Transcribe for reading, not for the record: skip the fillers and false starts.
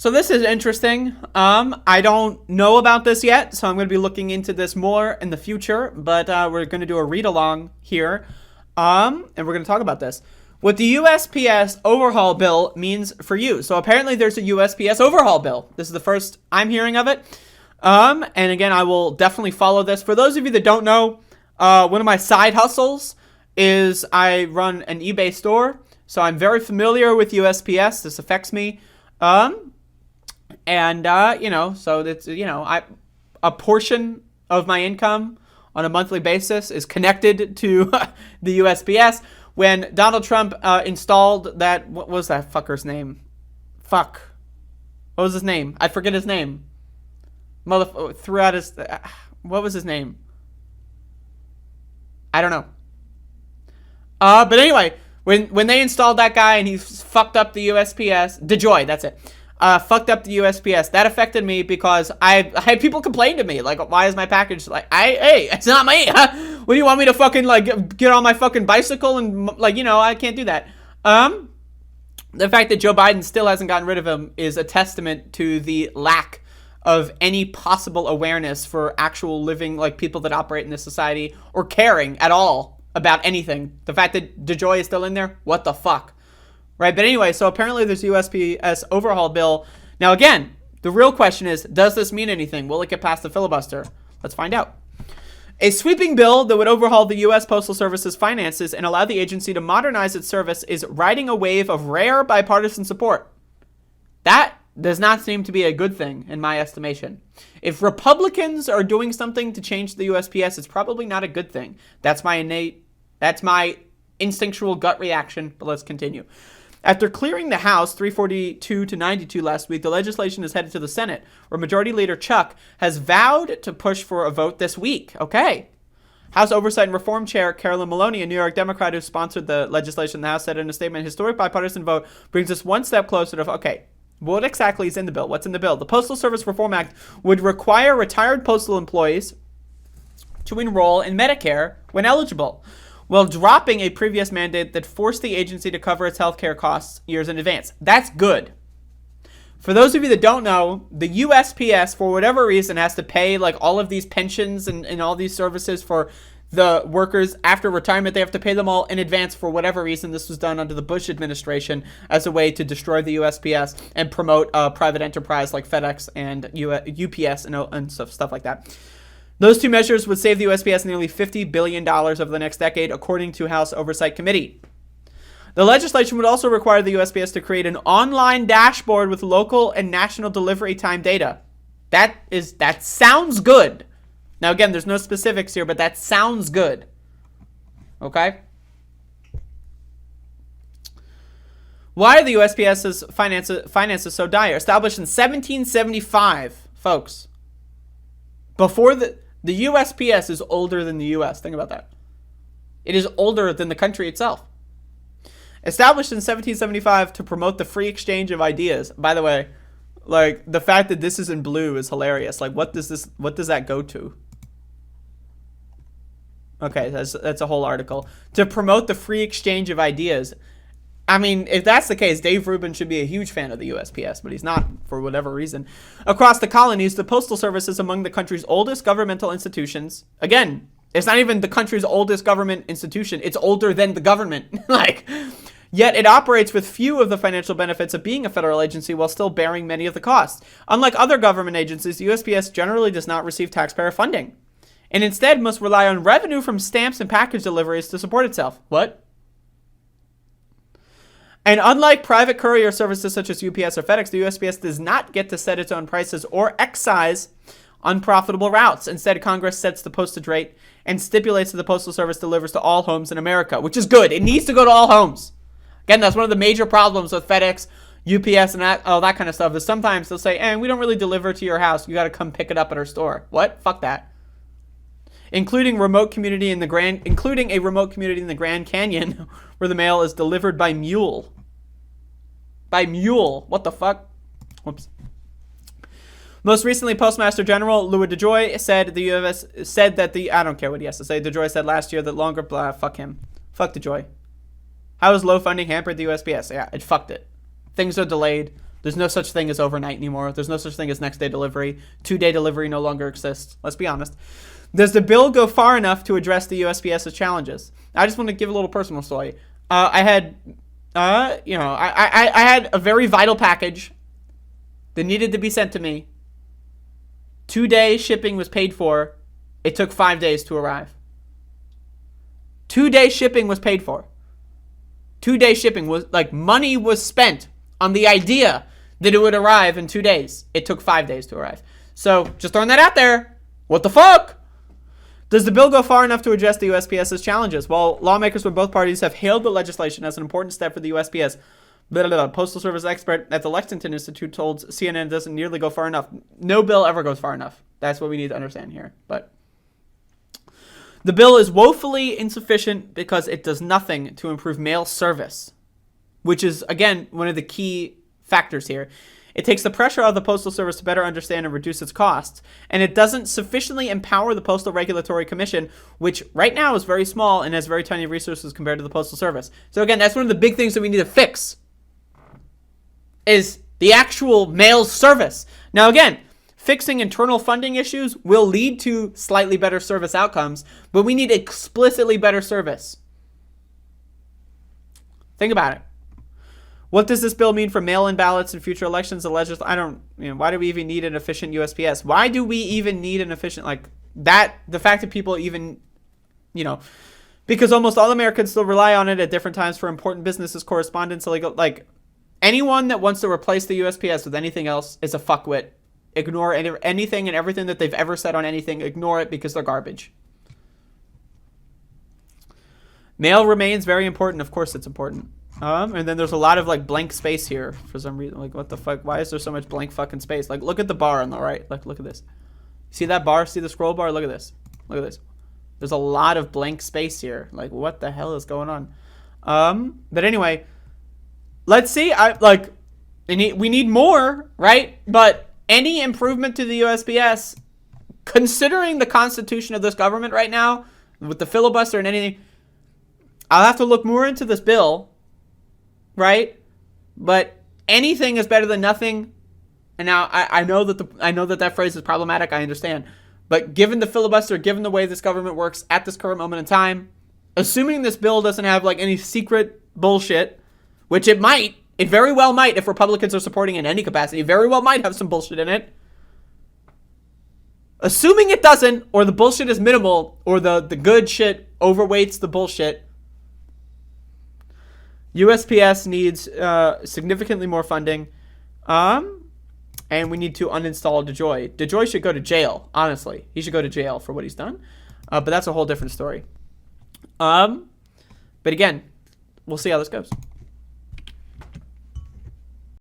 So this is interesting. I don't know about this yet, so I'm going to be looking into this more in the future. But we're going to do a read along here, and we're going to talk about this. What the USPS overhaul bill means for you. So apparently there's a USPS overhaul bill. This is the first I'm hearing of it. And again, I will definitely follow this. For those of you that don't know, one of my side hustles is I run an eBay store. So I'm very familiar with USPS. This affects me. So it's, a portion of my income on a monthly basis is connected to the USPS. When Donald Trump installed that, what was that fucker's name? What was his name? I forget his name. Threw out his, what was his name? I don't know. But anyway, when they installed that guy and he fucked up the USPS, DeJoy, that's it. Fucked up the USPS. That affected me because I had people complain to me, like, why is my package, like, hey, it's not me. What do you want me to fucking, like, get on my fucking bicycle and, like, I can't do that. The fact that Joe Biden still hasn't gotten rid of him is a testament to the lack of any possible awareness for actual living, like, people that operate in this society or caring at all about anything. The fact that DeJoy is still in there, what the fuck? Right, but anyway, so apparently there's a USPS overhaul bill. Now, again, the real question is, does this mean anything? Will it get past the filibuster? Let's find out. A sweeping bill that would overhaul the U.S. Postal Service's finances and allow the agency to modernize its service is riding a wave of rare bipartisan support. That does not seem to be a good thing, in my estimation. If Republicans are doing something to change the USPS, it's probably not a good thing. That's my instinctual gut reaction, but let's continue. After clearing the House 342 to 92 last week, the legislation is headed to the Senate, where Majority Leader Chuck has vowed to push for a vote this week. Okay. House Oversight and Reform Chair Carolyn Maloney, a New York Democrat who sponsored the legislation in the House, said in a statement, historic bipartisan vote brings us one step closer to... Okay, what exactly is in the bill? What's in the bill? The Postal Service Reform Act would require retired postal employees to enroll in Medicare when eligible, while dropping a previous mandate that forced the agency to cover its healthcare costs years in advance. That's good. For those of you that don't know, the USPS, for whatever reason, has to pay like all of these pensions and all these services for the workers after retirement. They have to pay them all in advance for whatever reason. This was done under the Bush administration as a way to destroy the USPS and promote private enterprise like FedEx and UPS and stuff like that. Those two measures would save the USPS nearly $50 billion over the next decade, according to House Oversight Committee. The legislation would also require the USPS to create an online dashboard with local and national delivery time data. That sounds good. Now, again, there's no specifics here, but that sounds good. Okay? Why are the USPS's finances so dire? Established in 1775, folks. Before the USPS is older than the U.S. Think about that. It is older than the country itself. Established in 1775 to promote the free exchange of ideas. By the way, like, the fact that this is in blue is hilarious. Like, what does that go to? Okay, that's a whole article. To promote the free exchange of ideas. I mean, if that's the case, Dave Rubin should be a huge fan of the USPS, but he's not for whatever reason. Across the colonies, the Postal Service is among the country's oldest governmental institutions. Again, it's not even the country's oldest government institution. It's older than the government. Yet it operates with few of the financial benefits of being a federal agency while still bearing many of the costs. Unlike other government agencies, the USPS generally does not receive taxpayer funding, and instead must rely on revenue from stamps and package deliveries to support itself. What? And unlike private courier services such as UPS or FedEx, the USPS does not get to set its own prices or excise unprofitable routes. Instead, Congress sets the postage rate and stipulates that the Postal Service delivers to all homes in America, which is good. It needs to go to all homes. Again, that's one of the major problems with FedEx, UPS, and all that kind of stuff is sometimes they'll say, we don't really deliver to your house. You got to come pick it up at our store. What? Fuck that. Including a remote community in the Grand Canyon where the mail is delivered by mule. By mule. What the fuck? Whoops. Most recently, Postmaster General Louis DeJoy said that I don't care what he has to say. DeJoy said last year that fuck him. Fuck DeJoy. How has low funding hampered the USPS? Yeah, it fucked it. Things are delayed. There's no such thing as overnight anymore. There's no such thing as next day delivery. 2-day delivery no longer exists. Let's be honest. Does the bill go far enough to address the USPS's challenges? I just want to give a little personal story. I had a very vital package that needed to be sent to me. 2-day shipping was paid for. It took 5 days to arrive. 2-day shipping was paid for. 2-day shipping was like money was spent on the idea that it would arrive in 2 days. It took 5 days to arrive. So just throwing that out there. What the fuck? Does the bill go far enough to address the USPS's challenges? Well, lawmakers from both parties have hailed the legislation as an important step for the USPS. Postal Service expert at the Lexington Institute told CNN it doesn't nearly go far enough. No bill ever goes far enough. That's what we need to understand here. But the bill is woefully insufficient because it does nothing to improve mail service, which is, again, one of the key factors here. It takes the pressure out of the Postal Service to better understand and reduce its costs, and it doesn't sufficiently empower the Postal Regulatory Commission, which right now is very small and has very tiny resources compared to the Postal Service. So again, that's one of the big things that we need to fix, is the actual mail service. Now again, fixing internal funding issues will lead to slightly better service outcomes, but we need explicitly better service. Think about it. What does this bill mean for mail-in ballots in future elections? Why do we even need an efficient USPS? Why do we even need an efficient, the fact that people even, because almost all Americans still rely on it at different times for important businesses, correspondence, anyone that wants to replace the USPS with anything else is a fuckwit. Ignore anything and everything that they've ever said on anything. Ignore it because they're garbage. Mail remains very important. Of course it's important. And then there's a lot of blank space here for some reason. What the fuck? Why is there so much blank fucking space? Look at the bar on the right. Look at this. See that bar? See the scroll bar? Look at this. Look at this. There's a lot of blank space here. What the hell is going on? But anyway, let's see. We need more, right? But any improvement to the USPS, considering the constitution of this government right now, with the filibuster and anything, I'll have to look more into this bill. Right, but anything is better than nothing. And now I know that phrase is problematic. I understand, but given the filibuster, given the way this government works at this current moment in time, assuming this bill doesn't have any secret bullshit, which it very well might if Republicans are supporting it in any capacity, it very well might have some bullshit in it. Assuming it doesn't, or the bullshit is minimal, or the good shit overweights the bullshit. USPS needs significantly more funding, and we need to uninstall DeJoy. DeJoy should go to jail, honestly. He should go to jail for what he's done, but that's a whole different story. But again, we'll see how this goes.